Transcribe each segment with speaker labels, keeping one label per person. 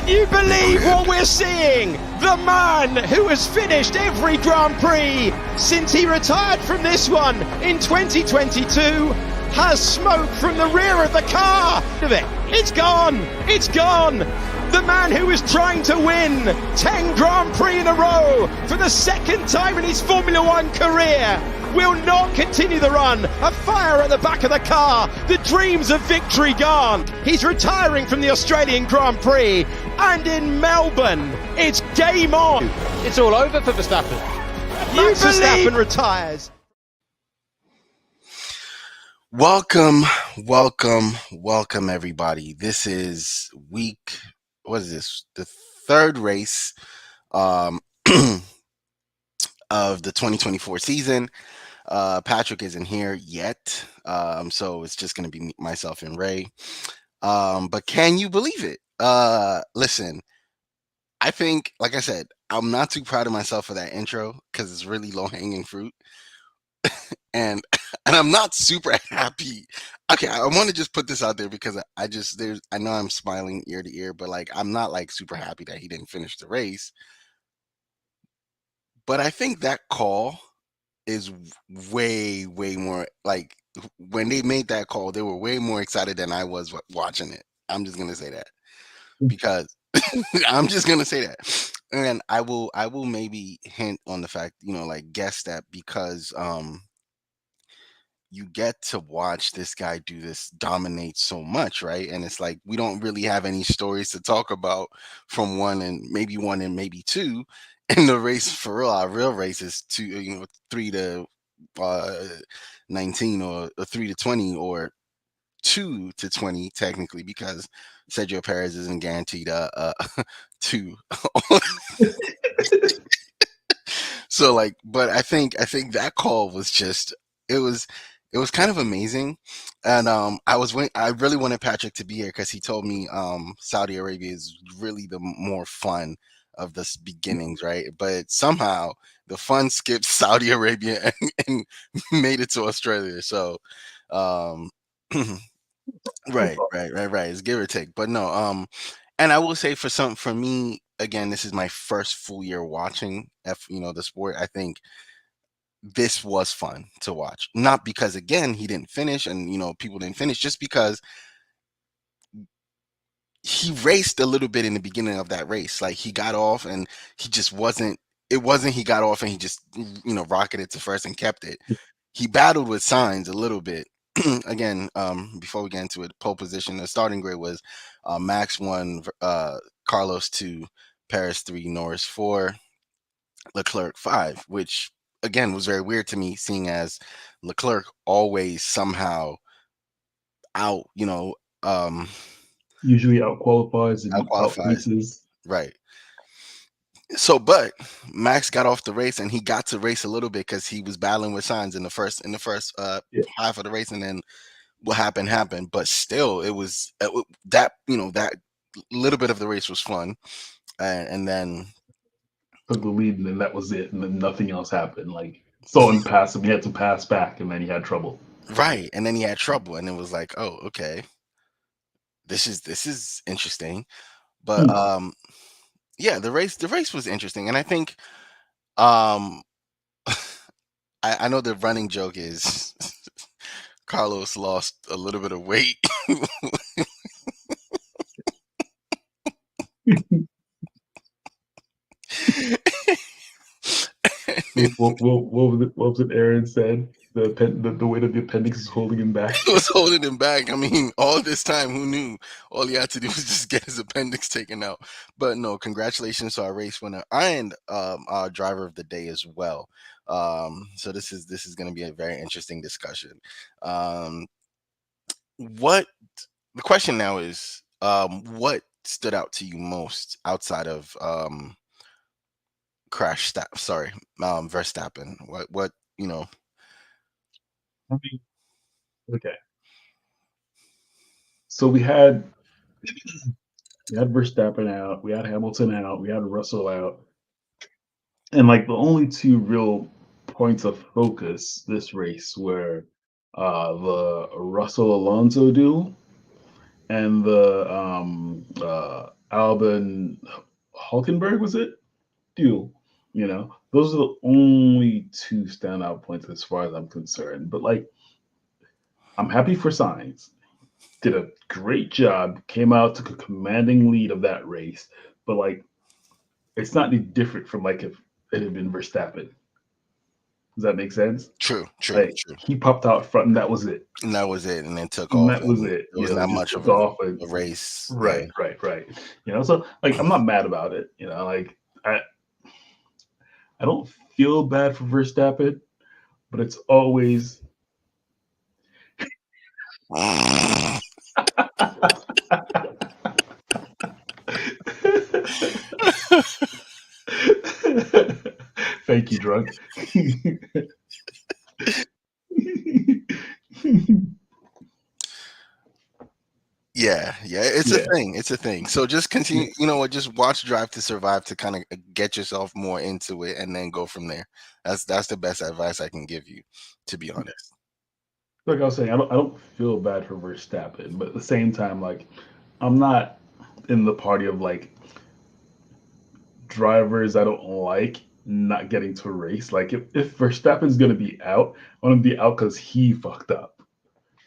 Speaker 1: Can you believe what we're seeing? The man who has finished every Grand Prix since he retired from this one in 2022 has smoke from the rear of the car. It's gone. It's gone. The man who was trying to win 10 Grand Prix in a row for the second time in his Formula One career will not continue the run. A fire at the back of the car. The dreams of victory gone. He's retiring from the Australian Grand Prix. And in Melbourne, it's game on.
Speaker 2: It's all over for Verstappen.
Speaker 1: Max Verstappen retires.
Speaker 3: Welcome, everybody. This is what is this? The third race of the 2024 season. Patrick isn't here yet, so it's just going to be myself and Ray. But can you believe it? Listen, I think, like I said, I'm not too proud of myself for that intro because it's really low-hanging fruit. and I'm not super happy. Okay, I want to just put this out there because I know I'm smiling ear to ear, but like I'm not like super happy that he didn't finish the race. But I think that call is way more like when they made that call, they were way more excited than I was watching it. I'm just gonna say that because I'm just gonna say that, and I will maybe hint on the fact, like guess that because you get to watch this guy do this dominate so much, right? And it's like we don't really have any stories to talk about from one and maybe two. In the race for real, our real race is 3 to 19 or 3 to 20 or 2 to 20 technically, because Sergio Perez isn't guaranteed 2. So like, but I think that call was just it was kind of amazing, and I really wanted Patrick to be here because he told me Saudi Arabia is really the more fun of the beginnings, right? But somehow the fun skipped Saudi Arabia and made it to Australia. So, right. It's give or take, but no. And I will say for me, again, this is my first full year watching the sport. I think this was fun to watch, not because again he didn't finish and people didn't finish, just because he raced a little bit in the beginning of that race. Like he got off and he just wasn't he got off and he just rocketed to first and kept it. He battled with Sainz a little bit. Again, before we get into it, pole position, the starting grid was Max 1, Carlos 2, Perez 3, Norris 4, Leclerc 5, which again was very weird to me, seeing as Leclerc always somehow
Speaker 4: usually out qualifies and out races.
Speaker 3: Right. So, but Max got off the race and he got to race a little bit because he was battling with Sainz in the first half of the race, and then what happened. But still, it was that little bit of the race was fun, and then
Speaker 4: took the lead, and then that was it, and then nothing else happened. Like someone passed him, he had to pass back, and then he had trouble.
Speaker 3: Right, and then he had trouble, and it was like, oh, okay, this is interesting, but yeah, the race was interesting, and I think I know the running joke is Carlos lost a little bit of weight.
Speaker 4: What was it Aaron said? The weight of the appendix is holding him back.
Speaker 3: It was holding him back. I mean, all this time, who knew? All he had to do was just get his appendix taken out. But no, congratulations to our race winner and our driver of the day as well. So this is going to be a very interesting discussion. What the question now is, what stood out to you most outside of Verstappen? What
Speaker 4: I mean, okay. So we had Verstappen out, we had Hamilton out, we had Russell out, and like the only two real points of focus this race were the Russell Alonso duel and the Albon Hulkenberg, was it? Duel. Those are the only two standout points as far as I'm concerned. But like, I'm happy for Sainz. Did a great job. Came out, took a commanding lead of that race. But like, it's not any different from like if it had been Verstappen. Does that make sense?
Speaker 3: True.
Speaker 4: Like he popped out front, and that was it.
Speaker 3: And that was it, and then took
Speaker 4: And
Speaker 3: off,
Speaker 4: that was
Speaker 3: and
Speaker 4: it.
Speaker 3: there was not
Speaker 4: He just
Speaker 3: much of
Speaker 4: took off and
Speaker 3: a race.
Speaker 4: right. So like, I'm not mad about it. Like I don't feel bad for Verstappen, but it's always thank you, drunk.
Speaker 3: Yeah, it's a thing. It's a thing. So just continue, just watch Drive to Survive to kind of get yourself more into it and then go from there. That's the best advice I can give you, to be honest.
Speaker 4: Like I was saying, I don't feel bad for Verstappen, but at the same time, like, I'm not in the party of like drivers I don't like not getting to race. Like if Verstappen's gonna be out, I want him to be out because he fucked up.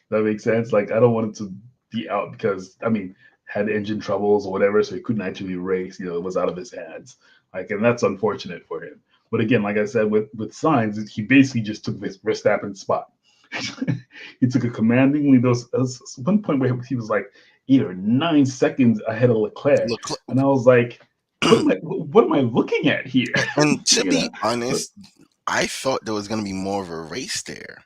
Speaker 4: That makes sense. Like I don't want him to be out because had engine troubles or whatever, so he couldn't actually race. It was out of his hands. Like, and that's unfortunate for him. But again, like I said, with Sainz, he basically just took Verstappen's spot. He took a commanding lead. There was one point where he was like 8 or 9 seconds ahead of Leclerc, and I was like, what am I looking at here?
Speaker 3: And to be honest, I thought there was going to be more of a race there.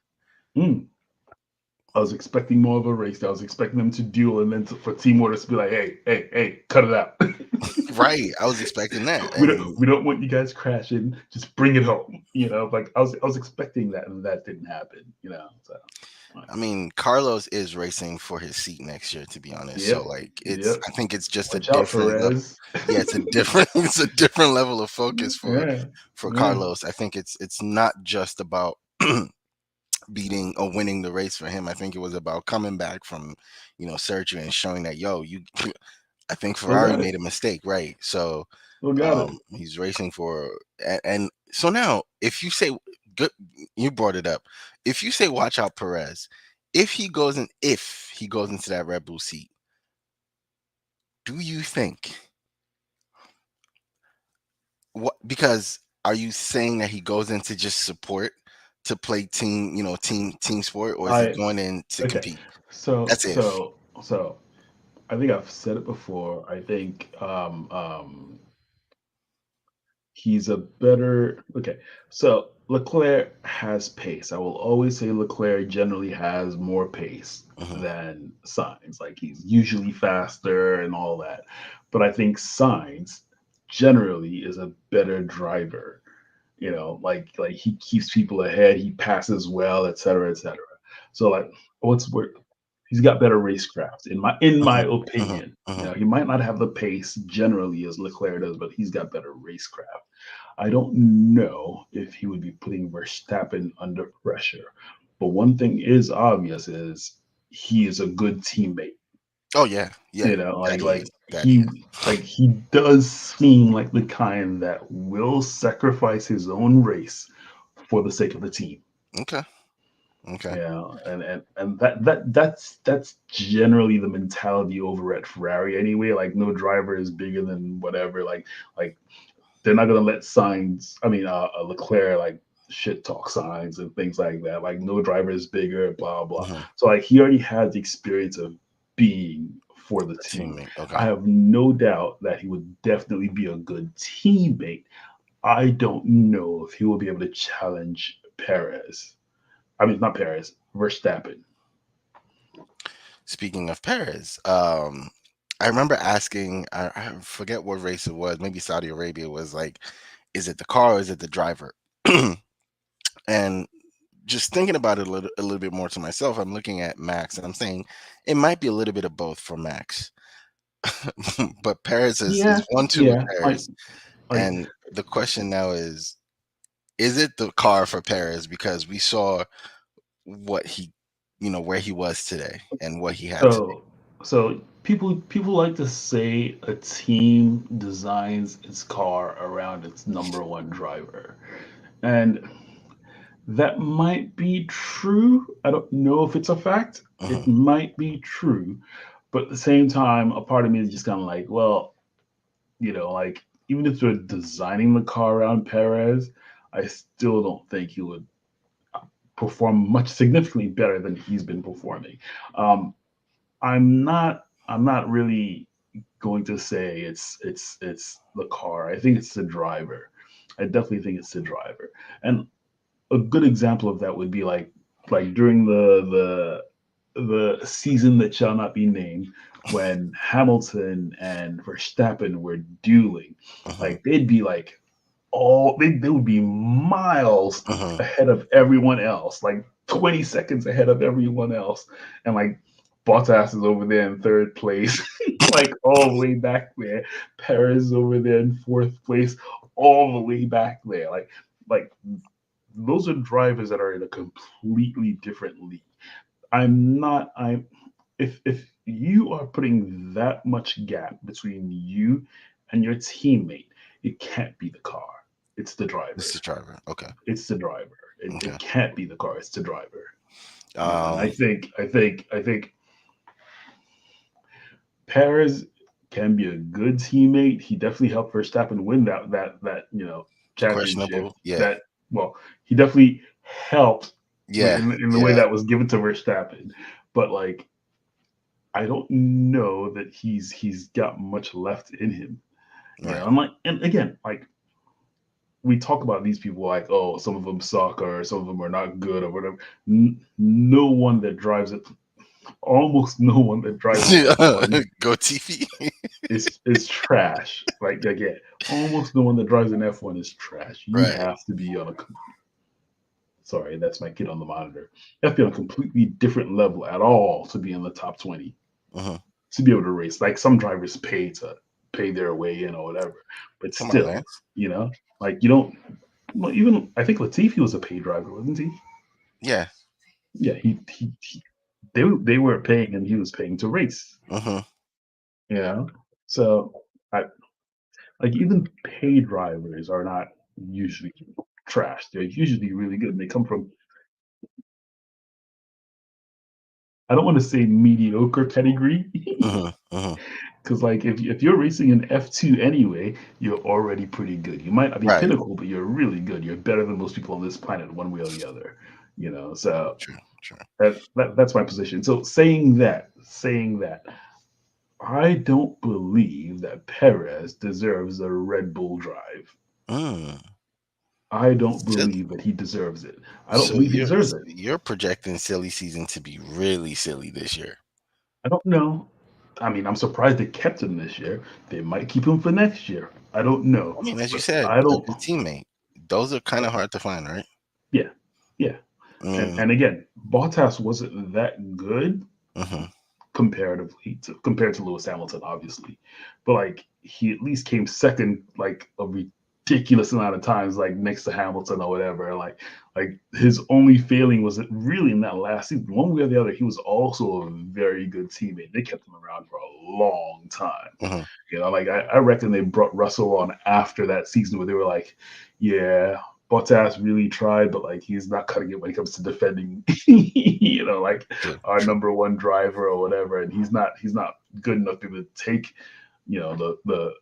Speaker 4: I was expecting more of a race. I was expecting them to duel, and then for Team Orders to be like, hey, cut it out.
Speaker 3: Right. I was expecting that.
Speaker 4: We don't want you guys crashing. Just bring it home. Like I was expecting that, and that didn't happen. So.
Speaker 3: Carlos is racing for his seat next year, to be honest.
Speaker 4: Yep.
Speaker 3: So like I think it's just
Speaker 4: Watch
Speaker 3: a different it's a different level of focus for Carlos. I think it's not just about beating or winning the race for him. I think it was about coming back from surgery and showing that I think Ferrari made a mistake, right? So he's racing for and so now if you say good, you brought it up. If you say watch out Perez, if he goes into that Red Bull seat, do you think because are you saying that he goes into just support to play team sport, or is he going in to compete?
Speaker 4: So
Speaker 3: that's it.
Speaker 4: So I think I've said it before. I think he's a better so Leclerc has pace. I will always say Leclerc generally has more pace than Sainz. Like he's usually faster and all that. But I think Sainz generally is a better driver. Like he keeps people ahead, he passes well, etc., etc. So like he's got better racecraft in my opinion. He might not have the pace generally as Leclerc does, but he's got better racecraft. I don't know if he would be putting Verstappen under pressure, but one thing is obvious is he is a good teammate.
Speaker 3: Oh yeah.
Speaker 4: He does seem like the kind that will sacrifice his own race for the sake of the team.
Speaker 3: Okay.
Speaker 4: Yeah, and that's generally the mentality over at Ferrari anyway. Like no driver is bigger than whatever. Like they're not gonna let Leclerc like shit talk Sainz and things like that. Like no driver is bigger, blah blah. So like he already had the experience of being for the team.
Speaker 3: Okay.
Speaker 4: I have no doubt that he would definitely be a good teammate. I don't know if he will be able to challenge Perez. Not Perez, Verstappen.
Speaker 3: Speaking of Perez, I remember asking, I forget what race it was, maybe Saudi Arabia, was like, is it the car or is it the driver? And just thinking about it a little bit more to myself, I'm looking at Max and I'm saying it might be a little bit of both for Max. But Perez is 1-2 with Perez. And the question now is it the car for Perez? Because we saw what he, where he was today and what he had today.
Speaker 4: So people like to say a team designs its car around its number one driver, and that might be true. I don't know if it's a fact. It
Speaker 3: Mhm.
Speaker 4: might be true, but at the same time, a part of me is just kind of like, well, like even if they're designing the car around Perez, I still don't think he would perform much significantly better than he's been performing. Um, I'm not really going to say it's the car. I think it's the driver. I definitely think it's the driver. And a good example of that would be like during the season that shall not be named, when Hamilton and Verstappen were dueling.
Speaker 3: Mhm.
Speaker 4: Like they'd be like they would be miles
Speaker 3: Mhm.
Speaker 4: ahead of everyone else, like 20 seconds ahead of everyone else. And like Bottas is over there in third place, like all the way back there. Perez is over there in fourth place, all the way back there. Like those are drivers that are in a completely different league. I'm not. I'm if you are putting that much gap between you and your teammate, it can't be the car. It's the
Speaker 3: This
Speaker 4: driver.
Speaker 3: is driver. Okay.
Speaker 4: It's the driver.
Speaker 3: Okay.
Speaker 4: It can't be the car. It's the driver. And I
Speaker 3: Um.
Speaker 4: think I think I think Perez can be a good teammate. He definitely helped Verstappen win that championship.
Speaker 3: Questionable. Yeah.
Speaker 4: That well, he definitely helped
Speaker 3: Yeah.
Speaker 4: in the way
Speaker 3: Yeah.
Speaker 4: that was given to Verstappen. But like, I don't know that he's got much left in him.
Speaker 3: Right.
Speaker 4: I'm like, and again, like we talk about these people like, oh, some of them suck or some of them are not good or whatever. No one that drives it, almost no one that drives an F1
Speaker 3: Go TV.
Speaker 4: is trash. Like again, almost no one that drives an F1 is trash. You
Speaker 3: Right.
Speaker 4: have to be on a sorry, that's my kid on the monitor. You have to be on a completely different level at all to be in the top 20
Speaker 3: Mhm.
Speaker 4: to be able to race. Like some drivers pay their way in or whatever, but
Speaker 3: Come on,
Speaker 4: still,
Speaker 3: Lance.
Speaker 4: like you don't. Well, even I think Latifi was a paid driver, wasn't he?
Speaker 3: Yeah.
Speaker 4: Yeah, they were paying and he was paying to race.
Speaker 3: Mhm.
Speaker 4: You know, so I like even paid drivers are not usually trash. They're usually really good. They come from I don't want to say mediocre pedigree,
Speaker 3: Mhm. Mhm.
Speaker 4: because like if you're racing in F2 anyway, you're already pretty good. You might not be
Speaker 3: Right.
Speaker 4: pinnacle, but you're really good. You're better than most people on this planet, one way or the other. So
Speaker 3: True. True.
Speaker 4: that's my position. So saying that, I don't believe that Perez deserves a Red Bull drive.
Speaker 3: Mm.
Speaker 4: I don't
Speaker 3: So,
Speaker 4: believe that he deserves it. I don't
Speaker 3: so
Speaker 4: believe he
Speaker 3: you're
Speaker 4: deserves it.
Speaker 3: you're projecting silly season to be really silly this year.
Speaker 4: I don't know. I mean, I'm surprised they kept him this year. They might keep him for next year. I don't know.
Speaker 3: I mean, as you
Speaker 4: But
Speaker 3: said,
Speaker 4: I
Speaker 3: a
Speaker 4: don't.
Speaker 3: good teammate. Those are kind of hard to find, right?
Speaker 4: Yeah, yeah.
Speaker 3: Mm.
Speaker 4: And again, Bottas wasn't that good
Speaker 3: Mhm.
Speaker 4: comparatively compared to Lewis Hamilton, obviously, but like he at least came second like a ridiculous amount of times, like next to Hamilton or whatever. Like his only failing was that really in that last season, one way or the other, he was also a very good teammate. They kept him around for a long time.
Speaker 3: Mhm.
Speaker 4: Like I reckon they brought Russell on after that season where they were like, yeah, Bottas really tried, but like he's not cutting it when it comes to defending, like
Speaker 3: True.
Speaker 4: our
Speaker 3: True.
Speaker 4: number one driver or whatever, and he's not good enough to take, the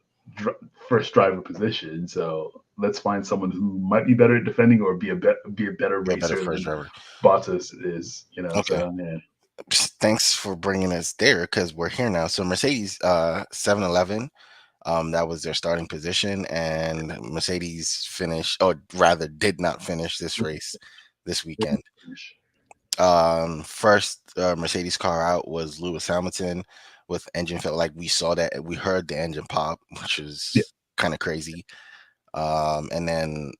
Speaker 4: first driver position. So let's find someone who might be better at defending or be a better
Speaker 3: Be a better
Speaker 4: racer
Speaker 3: first
Speaker 4: than
Speaker 3: driver.
Speaker 4: Bottas is.
Speaker 3: Okay.
Speaker 4: So yeah.
Speaker 3: Thanks for bringing us there because we're here now. So Mercedes, 7-11. That was their starting position, and Mercedes finished, or rather, did not finish this race this weekend. First Mercedes car out was Lewis Hamilton with engine failure. Like we saw that, we heard the engine pop, which
Speaker 4: Yeah,
Speaker 3: was kind of crazy. And then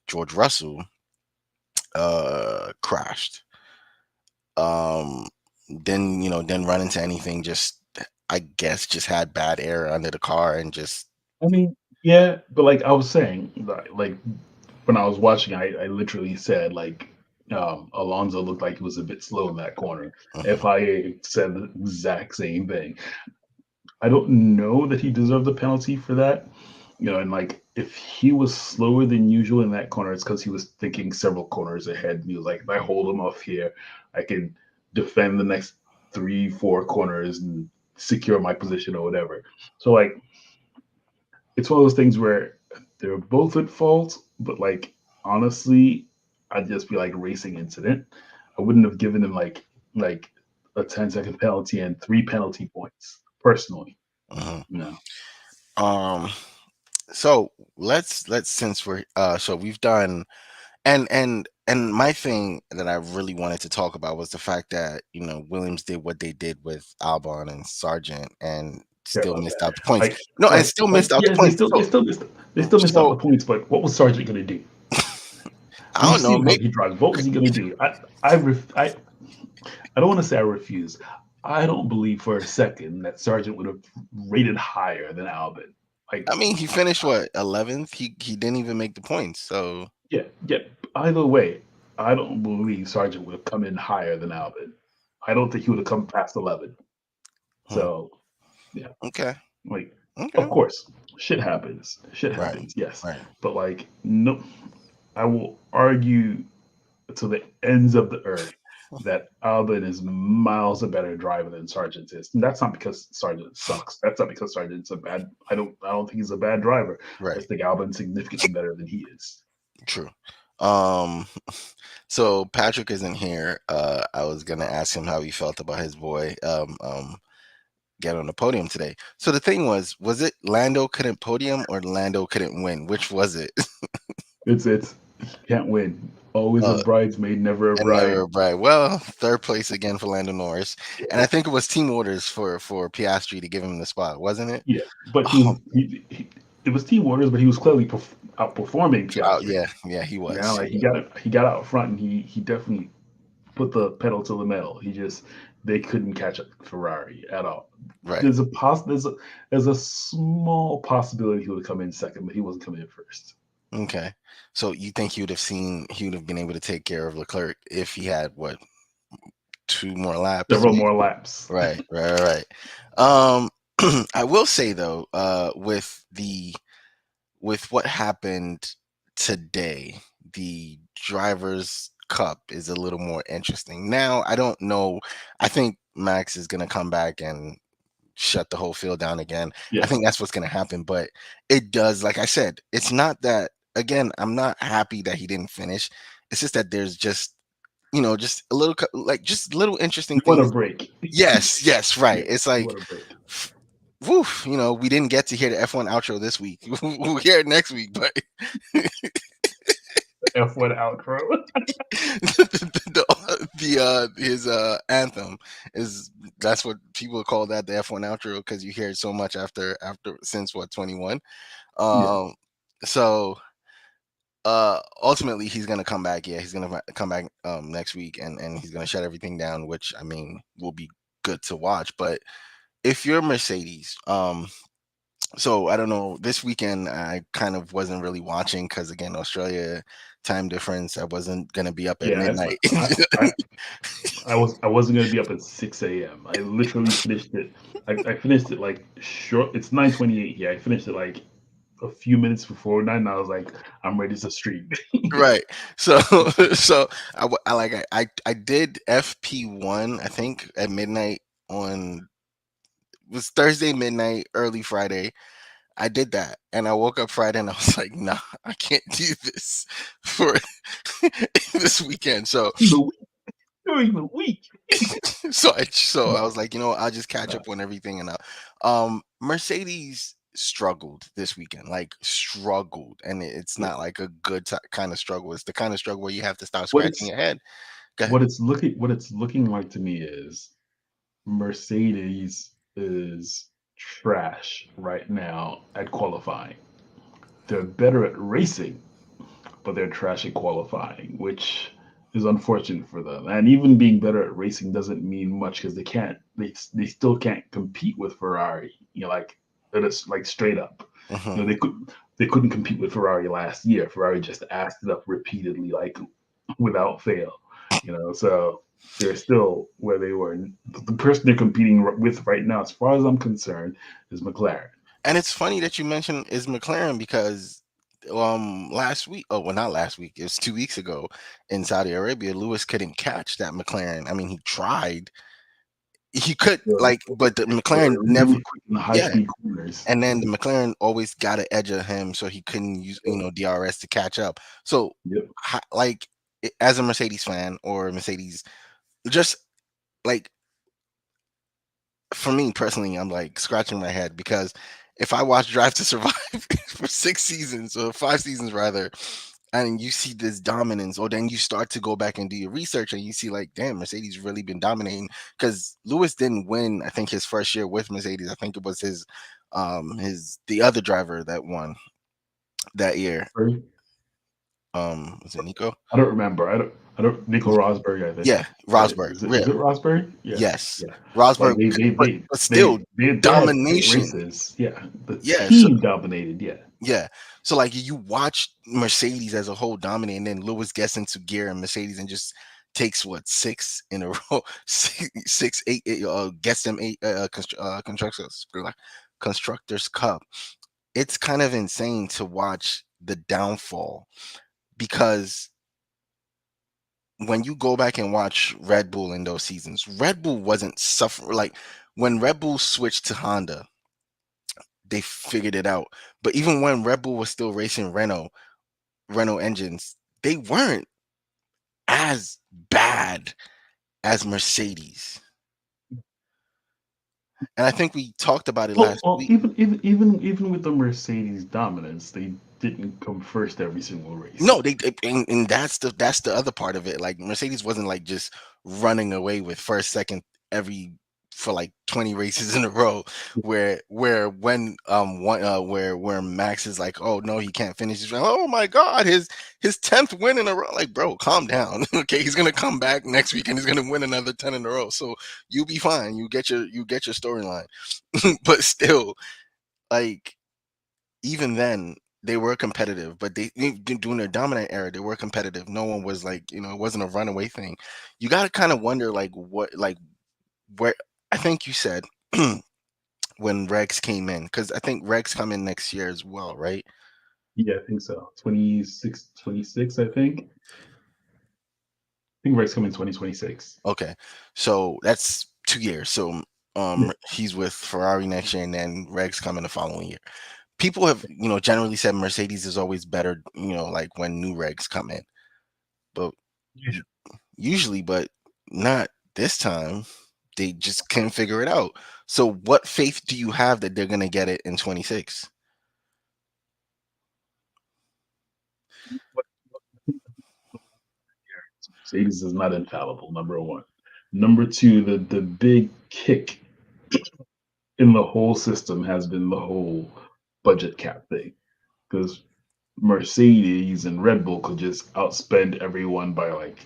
Speaker 3: George Russell crashed. Um, didn't run into anything. Just I guess just had bad air under the car and just
Speaker 4: I mean, yeah, but like I was saying, like when I was watching, I literally said like Alonso looked like he was a bit slow in that corner.
Speaker 3: Mhm.
Speaker 4: FIA said the exact same thing. I don't know that he deserved the penalty for that. And like if he was slower than usual in that corner, it's because he was thinking several corners ahead. He was like, if I hold him off here, I can defend the next 3, 4 corners and secure my position or whatever. So like it's one of those things where they're both at fault, but like honestly, I'd just be like racing incident. I wouldn't have given him like a 10-second penalty and 3 penalty points personally.
Speaker 3: Mhm.
Speaker 4: No.
Speaker 3: Um, so let's since we're so we've done and my thing that I really wanted to talk about was the fact that Williams did what they did with Albon and Sargent and
Speaker 4: Care
Speaker 3: still
Speaker 4: about
Speaker 3: missed
Speaker 4: that.
Speaker 3: out the points.
Speaker 4: Like,
Speaker 3: No, and
Speaker 4: like,
Speaker 3: still
Speaker 4: like,
Speaker 3: missed out the
Speaker 4: yeah,
Speaker 3: points.
Speaker 4: they still missed out
Speaker 3: So
Speaker 4: the points. But what was Sargent gonna do?
Speaker 3: I
Speaker 4: We've
Speaker 3: don't know.
Speaker 4: seen what
Speaker 3: Maybe
Speaker 4: he drives. What was he gonna do? I don't want to say I refuse. I don't believe for a second that Sargent would have rated higher than Albon. Like,
Speaker 3: I mean he finished what 11th. He didn't even make the points. So
Speaker 4: yeah, yeah. Either way, I don't believe Sargent would have come in higher than Albon. I don't think he would have come past 11.
Speaker 3: hmm,
Speaker 4: So, yeah,
Speaker 3: okay,
Speaker 4: like,
Speaker 3: okay,
Speaker 4: of course, shit happens. Shit
Speaker 3: right,
Speaker 4: happens, yes.
Speaker 3: right.
Speaker 4: But, like, no, I will argue to the ends of the earth that Albon is miles a better driver than Sargent is. And that's not because Sargent sucks. That's not because Sargent's a bad. I don't think he's a bad driver. I
Speaker 3: Right.
Speaker 4: just think Albon's significantly better than he is.
Speaker 3: True. Um, so Patrick isn't here. I was gonna ask him how he felt about his boy get on the podium today. So the thing was it Lando couldn't podium or Lando couldn't win? Which was it?
Speaker 4: It's he can't win. Always a
Speaker 3: Uh,
Speaker 4: bridesmaid, never a
Speaker 3: and never
Speaker 4: bride.
Speaker 3: a bride. Well, third place again for Lando Norris, and I
Speaker 4: Yeah,
Speaker 3: think it was team orders for Piastri to give him the spot, wasn't it?
Speaker 4: yeah. But he
Speaker 3: Oh,
Speaker 4: was it was team orders, but he was clearly outperforming Piastri.
Speaker 3: yeah, yeah, he
Speaker 4: Yeah,
Speaker 3: was.
Speaker 4: like he got out front and he definitely put the pedal to the metal. They couldn't catch up with Ferrari at all.
Speaker 3: Right.
Speaker 4: There's a small possibility he would have come in second, but he wasn't coming in first.
Speaker 3: Okay. So you think he would have been able to take care of Leclerc if he had what, two more laps?
Speaker 4: Several more laps.
Speaker 3: Right, right, right. Um, I will say though, with what happened today, the drivers' cup is a little more interesting. Now, I don't know. I think Max is gonna come back and shut the whole field down again. I
Speaker 4: Yeah,
Speaker 3: think that's what's gonna happen. But it does, like I said, it's not that. Again, I'm not happy that he didn't finish. It's just that there's just just a little just little interesting
Speaker 4: you want a
Speaker 3: things.
Speaker 4: break.
Speaker 3: Yes, yes, right.
Speaker 4: Yeah,
Speaker 3: It's
Speaker 4: you
Speaker 3: like,
Speaker 4: want a break.
Speaker 3: woof, we didn't get to hear the F1 outro this week. We'll hear it next week, but
Speaker 4: F1 outro.
Speaker 3: his anthem is that's what people call that, the F1 outro, because you hear it so much after since what, 21.
Speaker 4: Yeah,
Speaker 3: So ultimately he's gonna come back. Yeah, he's gonna come back next week, and he's gonna shut everything down, which I mean will be good to watch. But if you're Mercedes, so I don't know, this weekend I kind of wasn't really watching because again, Australia time difference, I wasn't gonna be up at
Speaker 4: yeah.
Speaker 3: midnight.
Speaker 4: I wasn't gonna be up at 6 a.m. I literally finished it. I finished it like short. It's 9:28 here. I finished it like a few minutes before 9. And I was like, I'm ready to stream.
Speaker 3: Right. So so I did FP1, I think at midnight on, it was Thursday midnight, early Friday. I did that and I woke up Friday and I was like, nah, I can't do this for this weekend. So
Speaker 4: During the week.
Speaker 3: so I
Speaker 4: No,
Speaker 3: was like, I'll just catch
Speaker 4: no.
Speaker 3: up on everything. And Mercedes struggled this weekend, like struggled, and it's
Speaker 4: Yeah.
Speaker 3: not like a good kind of struggle. It's the kind of struggle where you have to stop
Speaker 4: What
Speaker 3: scratching
Speaker 4: it's
Speaker 3: your head. Go ahead.
Speaker 4: what it's looking like to me is Mercedes is trash right now at qualifying. They're better at racing, but they're trash at qualifying, which is unfortunate for them. And even being better at racing doesn't mean much because they still can't compete with Ferrari. Like it's like straight up.
Speaker 3: Mhm.
Speaker 4: They couldn't compete with Ferrari last year. Ferrari just asked it up repeatedly, like without fail. So they're still where they were. The person they're competing with right now, as far as I'm concerned, is McLaren.
Speaker 3: And it's funny that you mentioned is McLaren because last week, oh well, not last week, it was 2 weeks ago in Saudi Arabia, Lewis couldn't catch that McLaren. I mean, he tried, he could
Speaker 4: So
Speaker 3: like, but the
Speaker 4: they
Speaker 3: McLaren
Speaker 4: were
Speaker 3: never,
Speaker 4: really quick in the high
Speaker 3: yeah.
Speaker 4: speed corners.
Speaker 3: And then the McLaren always got an edge of him, so he couldn't use DRS to catch up. So
Speaker 4: Yep.
Speaker 3: like as a Mercedes fan or Mercedes, just like for me personally, I'm like scratching my head because if I watch Drive to Survive for 6 seasons or 5 seasons rather, and you see this dominance, or then you start to go back and do your research and you see like, damn, Mercedes really been dominating because Lewis didn't win. I think his first year with Mercedes. I think it was his the other driver that won that year. Was it Nico?
Speaker 4: I don't remember. I don't. Nico Rosberg, I think.
Speaker 3: Yeah, Rosberg.
Speaker 4: Is it Rosberg? Yeah.
Speaker 3: Yes,
Speaker 4: Yeah. Like
Speaker 3: Rosberg, but
Speaker 4: they
Speaker 3: still
Speaker 4: they had great
Speaker 3: domination.
Speaker 4: races. Yeah. The
Speaker 3: Yeah, so
Speaker 4: team dominated. Yeah.
Speaker 3: yeah, so like you watch Mercedes as a whole dominate, and then Lewis gets into gear and Mercedes and just takes what six in a row, six, eight, gets them eight constructors cup. It's kind of insane to watch the downfall because when you go back and watch Red Bull in those seasons, Red Bull wasn't suffering. Like when Red Bull switched to Honda, they figured it out. But even when Red Bull was still racing Renault engines, they weren't as bad as Mercedes. And I think we talked about it last
Speaker 4: Well,
Speaker 3: week.
Speaker 4: even with the Mercedes dominance, they didn't come first every single race.
Speaker 3: No, and that's the other part of it. Like Mercedes wasn't like just running away with first, second every for like 20 races in a row where when one where Max is like, oh no, he can't finish. He's like, oh my god, his 10th win in a row. Like, bro, calm down. Okay, he's gonna come back next week and he's gonna win another 10 in a row. So you'll be fine. You get your storyline. But still, like even then they were competitive, but during their dominant era, they were competitive. No one was like, it wasn't a runaway thing. You got to kind of wonder like where I think you said when Rex came in, because I think Rex come in next year as well, right?
Speaker 4: Yeah, I think so. 26, I think. I think Rex coming 2026.
Speaker 3: Okay, so that's 2 years. So
Speaker 4: Yeah.
Speaker 3: he's with Ferrari next year, and then Rex coming the following year. People have generally said Mercedes is always better, like when new regs come in, but usually, but not this time. They just couldn't figure it out. So what faith do you have that they're gonna get it in 26?
Speaker 4: Mercedes is not infallible, number one. Number two, the big kick in the whole system has been the whole budget cap thing. Because Mercedes and Red Bull could just outspend everyone by like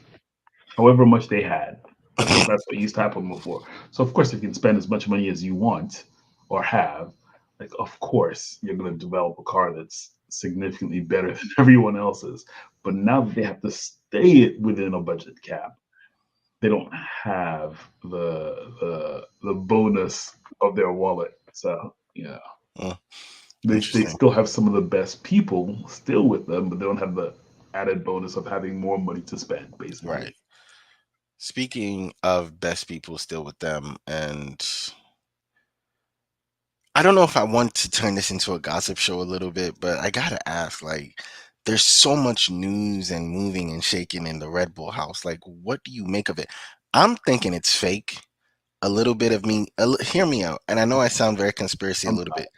Speaker 4: however much they had. That's what used to happen before. So of course, if you can spend as much money as you want or have, like of course you're going to develop a car that's significantly better than everyone else's. But now that they have to stay within a budget cap, they don't have the bonus of their wallet. So yeah,
Speaker 3: Oh,
Speaker 4: they
Speaker 3: interesting.
Speaker 4: still have some of the best people still with them, but they don't have the added bonus of having more money to spend, basically.
Speaker 3: Right. Speaking of best people still with them, and I don't know if I want to turn this into a gossip show a little bit, but I gotta ask, like, there's so much news and moving and shaking in the Red Bull house. Like, what do you make of it? I'm thinking it's fake. A little bit of me, hear me out, and I know I sound very conspiracy a
Speaker 4: I'm
Speaker 3: little bit.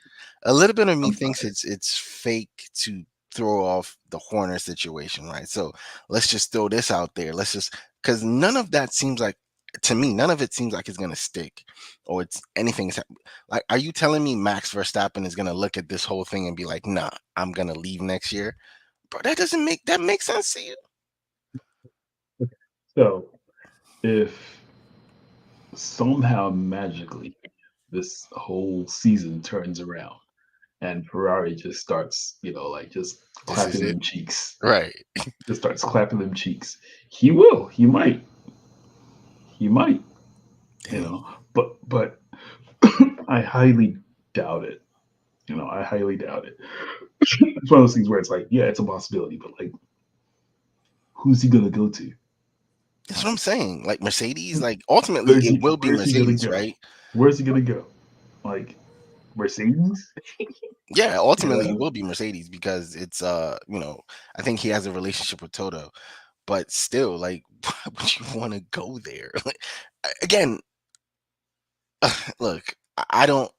Speaker 3: A little bit of me
Speaker 4: I'm
Speaker 3: thinks it's fake to throw off the Horner situation, right? So let's just throw this out there. Let's just because none of that seems like to me, none of it seems like it's gonna stick or it's anything. Like, are you telling me Max Verstappen is gonna look at this whole thing and be like, nah, I'm gonna leave next year? Bro, that makes sense to you?
Speaker 4: So if somehow magically this whole season turns around and Ferrari just starts, just
Speaker 3: This is
Speaker 4: clapping
Speaker 3: it.
Speaker 4: them cheeks.
Speaker 3: Right.
Speaker 4: Just starts clapping them cheeks. He will. He might. He might.
Speaker 3: Dang.
Speaker 4: But I highly doubt it. I highly doubt it. It's one of those things where it's like, yeah, it's a possibility, but like, who's he gonna go to?
Speaker 3: That's what I'm saying. Like Mercedes, like ultimately
Speaker 4: Where's
Speaker 3: it
Speaker 4: he?
Speaker 3: will be
Speaker 4: Where's he gonna
Speaker 3: Mercedes,
Speaker 4: go?
Speaker 3: right?
Speaker 4: Where's he gonna go? Like Mercedes?
Speaker 3: Yeah,
Speaker 4: You
Speaker 3: ultimately it
Speaker 4: know?
Speaker 3: will be Mercedes because it's I think he has a relationship with Toto, but still, like, why would you want to go there? Like, again, look, I don't,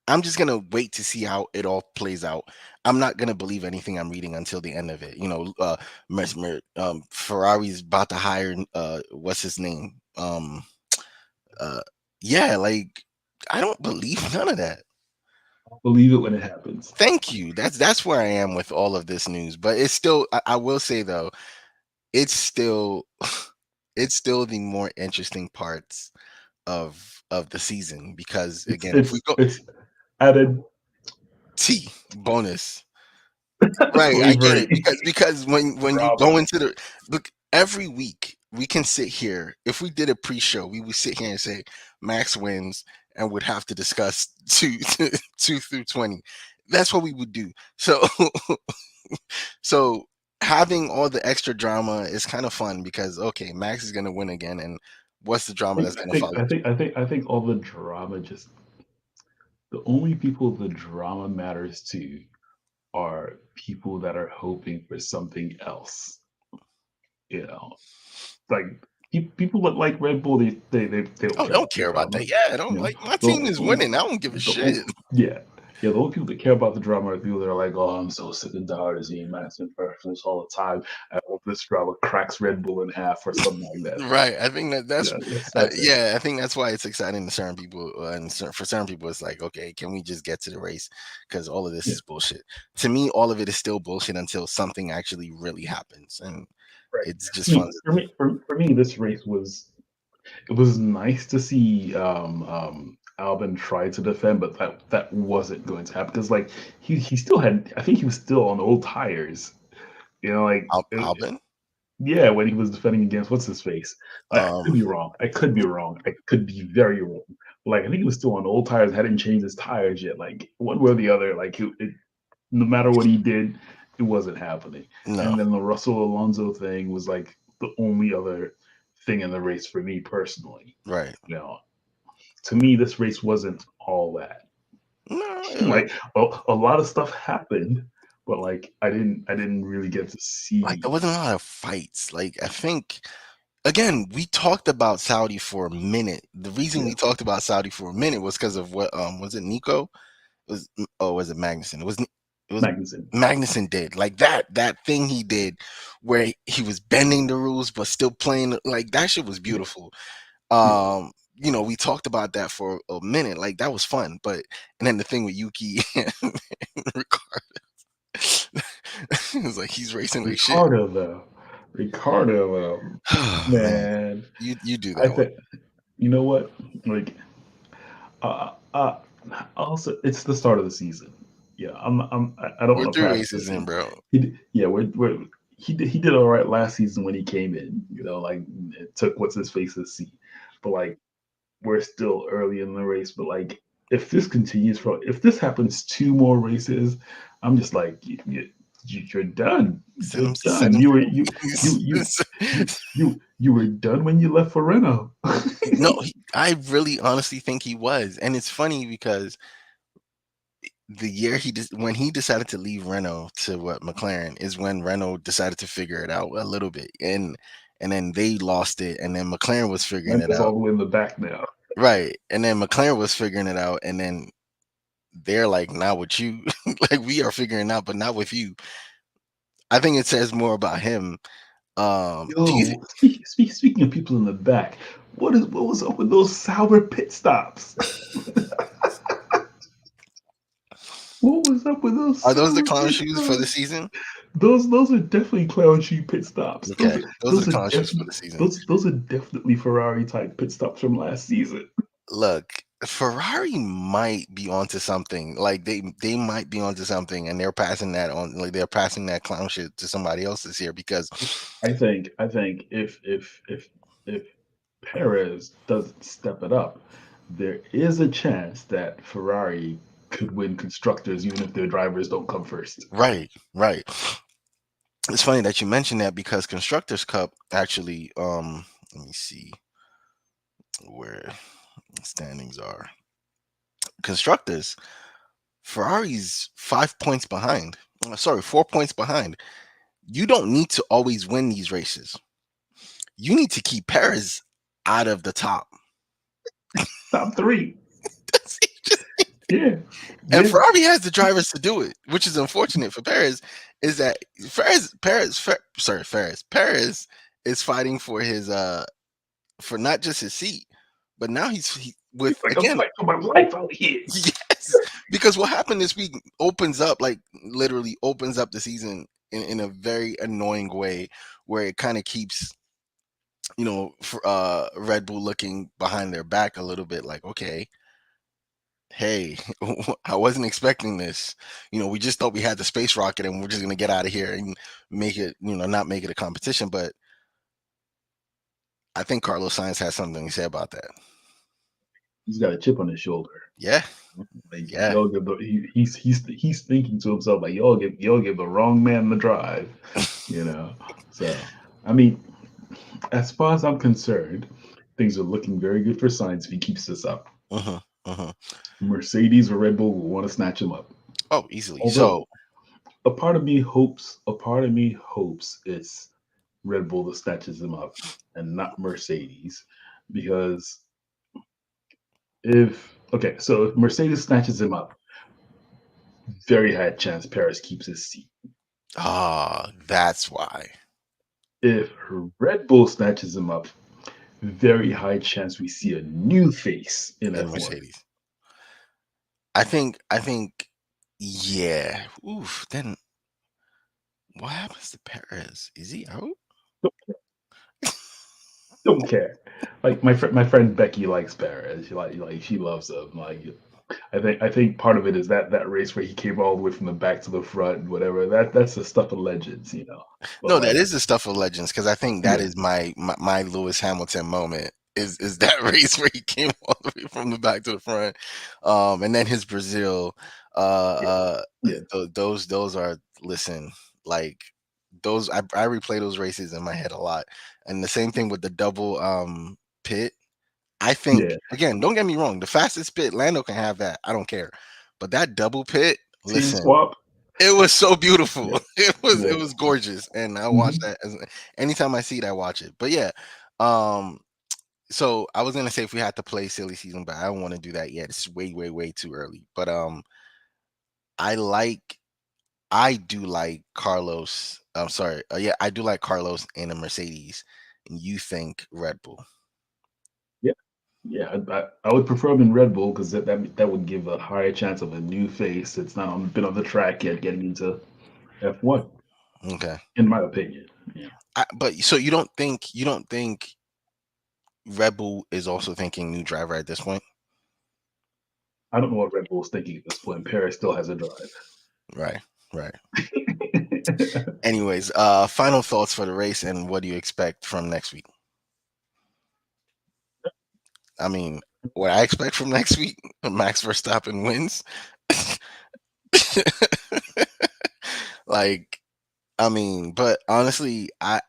Speaker 3: I'm just gonna wait to see how it all plays out. I'm not gonna believe anything I'm reading until the end of it. Ferrari's about to hire what's his name? Uh, yeah, like I don't believe none of that.
Speaker 4: Believe it when it happens.
Speaker 3: Thank you. That's where I am with all of this news. But it's still, I will say though, it's still, it's still the more interesting parts of the season because
Speaker 4: It's
Speaker 3: again, if we
Speaker 4: it's
Speaker 3: go
Speaker 4: it's added
Speaker 3: T bonus. Right, I get it
Speaker 4: bravery,
Speaker 3: because when you go
Speaker 4: drama.
Speaker 3: into the look every week we can sit here. If we did a pre-show, we would sit here and say Max wins and would have to discuss two through 20. That's what we would do. So so having all the extra drama is kind of fun because okay, Max is gonna win again, and what's the drama that's
Speaker 4: I
Speaker 3: gonna
Speaker 4: think
Speaker 3: follow?
Speaker 4: I think I think I think all the drama just the only people the drama matters to are people that are hoping for something else. You know, like people that like Red Bull, they don't
Speaker 3: Oh,
Speaker 4: care
Speaker 3: don't
Speaker 4: about the
Speaker 3: care about that.
Speaker 4: drama.
Speaker 3: Yeah, I don't
Speaker 4: You know,
Speaker 3: like my team is
Speaker 4: the,
Speaker 3: winning. I don't give a shit.
Speaker 4: the yeah. Yeah, the only people that care about the drama are people that are like, "Oh, I'm so sick and tired of seeing Max in first all the time. I hope this drama cracks Red Bull in half or something like that."
Speaker 3: Right. I think that's
Speaker 4: Yeah, that's it.
Speaker 3: yeah. I think that's why it's exciting to certain people, and for certain people, it's like, okay, can we just get to the race? Because all of this
Speaker 4: Yeah,
Speaker 3: is bullshit. To me, all of it is still bullshit until something actually really happens, and
Speaker 4: right.
Speaker 3: it's just
Speaker 4: I
Speaker 3: fun.
Speaker 4: mean, for me, this race was it was nice to see Albin try to defend, but that wasn't going to happen because like he still had I think he was still on old tires. Like
Speaker 3: Albin.
Speaker 4: yeah, when he was defending against what's his face. I could
Speaker 3: Um.
Speaker 4: be wrong. I could be wrong. I could be very wrong. Like I think he was still on old tires. Hadn't changed his tires yet. Like one way or the other. Like no matter what he did, it wasn't happening.
Speaker 3: No.
Speaker 4: And then the Russell Alonso thing was like the only other thing in the race for me personally.
Speaker 3: Right.
Speaker 4: You know, to me, this race wasn't all that.
Speaker 3: No.
Speaker 4: Like a lot of stuff happened, but like I didn't really get to
Speaker 3: Like there
Speaker 4: see.
Speaker 3: wasn't a lot of fights. Like I think again, we talked about Saudi for a minute. The reason
Speaker 4: Yeah,
Speaker 3: we talked about Saudi for a minute was because of what was it Nico? Was was it Magnuson? It was
Speaker 4: Magnuson.
Speaker 3: Magnuson did like that thing he did where he was bending the rules but still playing like that shit was
Speaker 4: Yeah,
Speaker 3: beautiful.
Speaker 4: yeah.
Speaker 3: We talked about that for a minute, like that was fun. But and then the thing with Yuki and Ricardo, it was like he's racing like shit.
Speaker 4: Ricardo,
Speaker 3: Oh, man,
Speaker 4: man.
Speaker 3: you do
Speaker 4: I
Speaker 3: that one.
Speaker 4: think you know what? Like, uh, uh, also, it's the start of the season. Yeah, I don't
Speaker 3: We're
Speaker 4: want to
Speaker 3: 3
Speaker 4: pass
Speaker 3: races in,
Speaker 4: judgment.
Speaker 3: bro.
Speaker 4: Yeah, he did all right last season when he came in. Like it took what's his face's seat, but like we're still early in the race. But like if this continues if this happens two more races, I'm just like you're done.
Speaker 3: Send
Speaker 4: You're
Speaker 3: him, send
Speaker 4: done.
Speaker 3: him.
Speaker 4: You were done when you left for Renault.
Speaker 3: No, I really honestly think he was, and it's funny because the year when he decided to leave Renault to what McLaren is when Renault decided to figure it out a little bit, and then they lost it, and then McLaren was figuring it
Speaker 4: Renault's all
Speaker 3: out,
Speaker 4: the way in the back now.
Speaker 3: right, and then McLaren was figuring it out, and then they're like, not with you, like we are figuring out, but not with you. I think it says more about him. Do you
Speaker 4: Yo, speaking of people in the back, what was up with those sour pit stops? What was up with those
Speaker 3: are those the
Speaker 4: sour
Speaker 3: clown
Speaker 4: pit
Speaker 3: shoes for the
Speaker 4: stops?
Speaker 3: season?
Speaker 4: Those are definitely clown shoe pit stops.
Speaker 3: Okay, those are
Speaker 4: Those
Speaker 3: the
Speaker 4: are
Speaker 3: clown shoes for
Speaker 4: definitely
Speaker 3: the season.
Speaker 4: those are definitely Ferrari type pit stops from last season.
Speaker 3: Look. Ferrari might be onto something. Like they might be onto something, and they're passing that on. Like they're passing that clown shit to somebody else this year because
Speaker 4: I think if Perez doesn't step it up, there is a chance that Ferrari could win constructors even if their drivers don't come first.
Speaker 3: right, right. It's funny that you mentioned that because Constructors Cup actually, let me see where the standings are. Constructors, Ferrari's 5 points behind. Sorry, 4 points behind. You don't need to always win these races. You need to keep Perez out of the top.
Speaker 4: Top three.
Speaker 3: That's just-
Speaker 4: Yeah.
Speaker 3: and
Speaker 4: Yeah.
Speaker 3: Ferrari has the drivers to do it, which is unfortunate for Perez. Is that Perez is fighting for his for not just his seat, but now with
Speaker 4: Like I'm
Speaker 3: again.
Speaker 4: fighting for my life out here.
Speaker 3: Yes, because what happened this week opens up, like literally opens up the season in a very annoying way, where it kind of keeps Red Bull looking behind their back a little bit, like, okay, hey, I wasn't expecting this. We just thought we had the space rocket and we're just gonna get out of here and make it, not make it a competition. But I think Carlos Sainz has something to say about that.
Speaker 4: He's got a chip on his shoulder.
Speaker 3: Yeah.
Speaker 4: Like
Speaker 3: Yeah.
Speaker 4: y'all give he's thinking to himself like y'all give the wrong man the drive, So I mean, as far as I'm concerned, things are looking very good for Sainz if he keeps this up.
Speaker 3: Uh-huh. Uh-huh.
Speaker 4: Mercedes or Red Bull will want to snatch him up.
Speaker 3: Oh, easily.
Speaker 4: Although a part of me hopes it's Red Bull that snatches him up and not Mercedes, because if Mercedes snatches him up, very high chance Perez keeps his seat.
Speaker 3: That's why.
Speaker 4: If Red Bull snatches him up, very high chance we see a new face in
Speaker 3: And
Speaker 4: F1.
Speaker 3: Mercedes. I think, yeah. Oof. Then what happens to Perez? Is he out?
Speaker 4: Don't care. Like my friend Becky likes Perez. She loves him. Like I think part of it is that race where he came all the way from the back to the front, whatever. That's the stuff of legends, But
Speaker 3: No, that is the stuff of legends, because I think that
Speaker 4: Yeah.
Speaker 3: is my Lewis Hamilton moment. Is that race where he came all the way from the back to the front, and then his Brazil,
Speaker 4: Yeah.
Speaker 3: those are, listen, like those I replay those races in my head a lot, and the same thing with the double pit. I think,
Speaker 4: Yeah.
Speaker 3: again, don't get me wrong, the fastest pit, Lando can have that, I don't care, but that double pit,
Speaker 4: Team
Speaker 3: listen,
Speaker 4: swap.
Speaker 3: it was so beautiful.
Speaker 4: Yeah.
Speaker 3: It
Speaker 4: Yeah.
Speaker 3: was gorgeous, and I watch that anytime I see it, I watch it. But yeah, so I was gonna say if we had to play silly season, but I don't want to do that yet. It's way, way, way too early. But I do like Carlos. I'm sorry, yeah, I do like Carlos in a Mercedes. And you think Red Bull?
Speaker 4: Yeah, I would prefer him in Red Bull because that would give a higher chance of a new face that's not been on the track yet getting into F1,
Speaker 3: Okay,
Speaker 4: in my opinion. Yeah.
Speaker 3: but so you don't think Red Bull is also thinking new driver at this point?
Speaker 4: I don't know what Red Bull's thinking at this point. Perez still has a drive.
Speaker 3: Right, right. Anyways, final thoughts for the race, and what do you expect from next week? I mean, what I expect from next week, Max Verstappen wins. Like, I mean, but honestly, I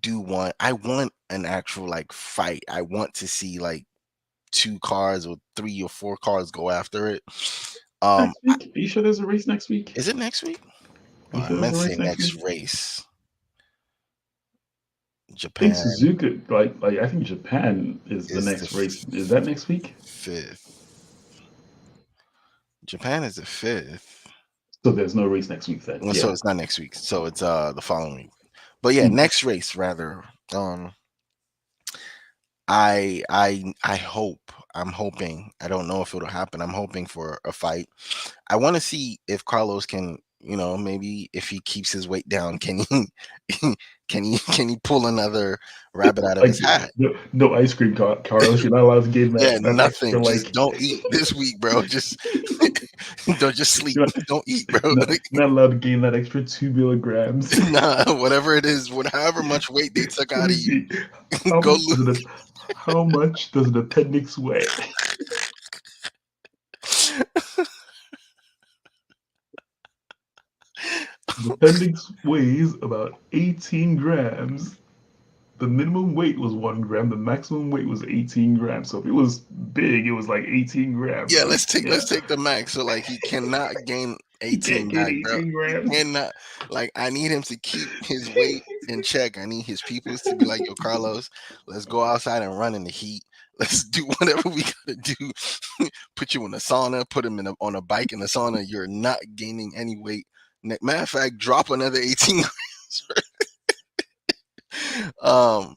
Speaker 3: want an actual like fight. I want to see like 2 cars or 3 or 4 cars go after it.
Speaker 4: Next week? Are you sure there's a race next week?
Speaker 3: Is it next week?
Speaker 4: Are you
Speaker 3: I
Speaker 4: sure
Speaker 3: meant
Speaker 4: there's a
Speaker 3: to say
Speaker 4: race next
Speaker 3: next
Speaker 4: week?
Speaker 3: race.
Speaker 4: I think
Speaker 3: Japan
Speaker 4: Suzuka, I think Japan is the
Speaker 3: is the
Speaker 4: next race. Is that next week?
Speaker 3: 5th. Japan is the 5th.
Speaker 4: So there's no race next week then.
Speaker 3: Well, so
Speaker 4: Yeah.
Speaker 3: it's not next week. So it's the following week. But yeah,
Speaker 4: Mhm.
Speaker 3: next race rather. I hope. I'm hoping. I don't know if it'll happen. I'm hoping for a fight. I want to see if Carlos can you know, maybe if he keeps his weight down, can he can he pull another rabbit out of
Speaker 4: Like
Speaker 3: his hat?
Speaker 4: no ice cream, Carlos. You're not allowed to gain
Speaker 3: Yeah,
Speaker 4: that extra
Speaker 3: nothing. Just
Speaker 4: like.
Speaker 3: don't eat this week, bro. Just don't just sleep.
Speaker 4: You're
Speaker 3: Don't eat, bro.
Speaker 4: not allowed to gain that extra 2 milligrams.
Speaker 3: Nah, whatever it is, however much weight they took
Speaker 4: Let
Speaker 3: out
Speaker 4: me
Speaker 3: of you,
Speaker 4: see. How
Speaker 3: go
Speaker 4: much
Speaker 3: lose.
Speaker 4: does how much does an appendix weigh? The appendix weighs about 18 grams. The minimum weight was 1 gram. The maximum weight was 18 grams. So if it was big, it was like 18 grams.
Speaker 3: Yeah,
Speaker 4: Like,
Speaker 3: let's take the max. So like he cannot gain
Speaker 4: he can't
Speaker 3: 18
Speaker 4: gain
Speaker 3: back, bro.
Speaker 4: 18
Speaker 3: He
Speaker 4: grams.
Speaker 3: cannot. Like I need him to keep his weight in check. I need his peoples to be like, yo, Carlos, let's go outside and run in the heat. Let's do whatever we gotta do. Put you in a sauna, put him on a bike in the sauna. You're not gaining any weight. Matter of fact, drop another 18 grams. I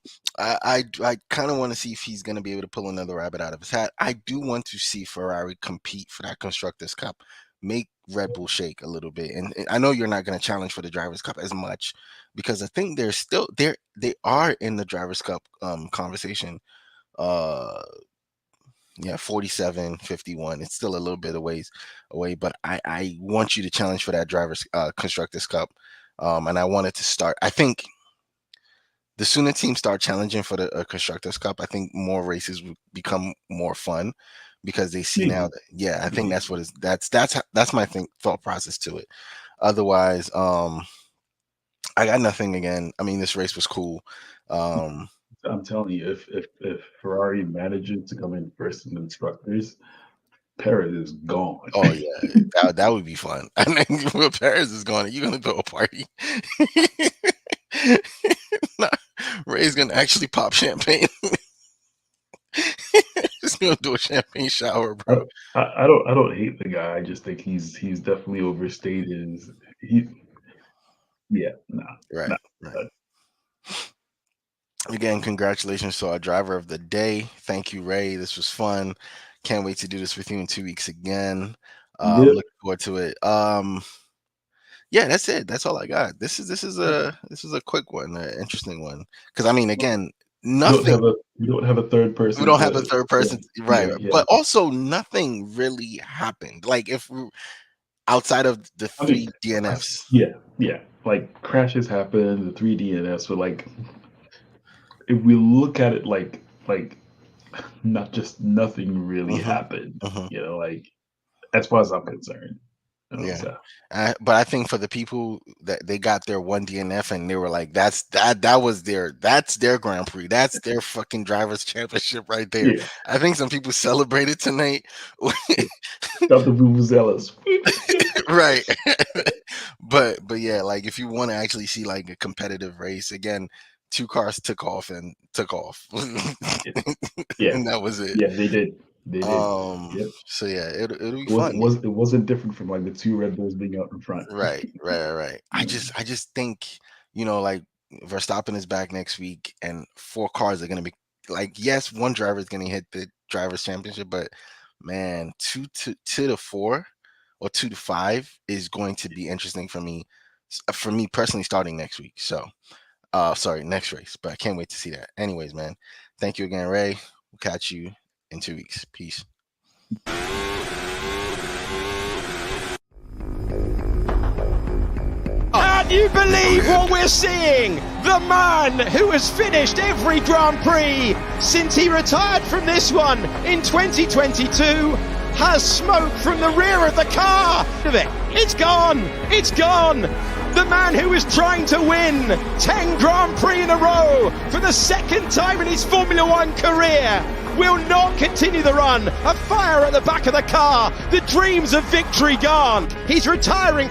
Speaker 3: kind of want to see if he's going to be able to pull another rabbit out of his hat. I do want to see Ferrari compete for that Constructors Cup, make Red Bull shake a little bit. And I know you're not going to challenge for the Drivers' Cup as much because I think they're still there. They are in the Drivers' Cup conversation. Yeah, 47, 51. It's still a little bit away, but I want you to challenge for that Drivers' Constructors Cup. And I want it to start. I think the sooner teams start challenging for the Constructors Cup, I think more races will become more fun because they see now that, yeah, I think that's what is that's my thought process to it. Otherwise, I got nothing again. I mean, this race was cool.
Speaker 4: I'm telling you, if Ferrari manages to come in first in the constructors, Perez is gone.
Speaker 3: Oh yeah, that would be fun. I mean, when Perez is gone, you're gonna throw a party. Nah, Ray's gonna actually pop champagne. Just gonna do a champagne shower, bro.
Speaker 4: I don't hate the guy. I just think he's definitely overstated.
Speaker 3: Right. Again, congratulations to our driver of the day. Thank you, Ray. This was fun. Can't wait to do this with you in 2 weeks again. Looking forward to it. Yeah, that's it. That's all I got. This is a quick one, an interesting one. Because I mean, again, nothing.
Speaker 4: We don't have a third person.
Speaker 3: We don't have a third person, right?
Speaker 4: Yeah.
Speaker 3: But also, nothing really happened. Like if outside of the three DNFs.
Speaker 4: Yeah. Like crashes happen, the 3 DNFs, but like if we look at it like nothing really happened. You know, like as far as I'm concerned.
Speaker 3: Yeah, but I think for the people that they got their 1 DNF and they were like, that's their Grand Prix, that's their fucking drivers championship right there. Yeah. I think some people celebrated tonight.
Speaker 4: Stop the vuvuzelas.
Speaker 3: Right. but yeah, like if you want to actually see like a competitive race again, 2 cars took off.
Speaker 4: Yeah,
Speaker 3: and that was it.
Speaker 4: Yeah, they did.
Speaker 3: So yeah, it'll be fun.
Speaker 4: It wasn't different from like the 2 Red Bulls being out in front.
Speaker 3: Right. I just think, you know, like Verstappen is back next week and 4 cars are going to be like, yes, 1 driver is going to hit the drivers championship, but man, 2 to 4 or 2 to 5 is going to be interesting for me personally starting next week. So next race, but I can't wait to see that. Anyways, man, thank you again, Ray. We'll catch you in 2 weeks. Peace.
Speaker 1: Can you believe what we're seeing? The man who has finished every Grand Prix since he retired from this one in 2022 has smoke from the rear of the car. It's gone. It's gone. The man who was trying to win 10 Grand Prix in a row for the 2nd time in his Formula One career will not continue the run. A fire at the back of the car. The dreams of victory gone. He's retiring.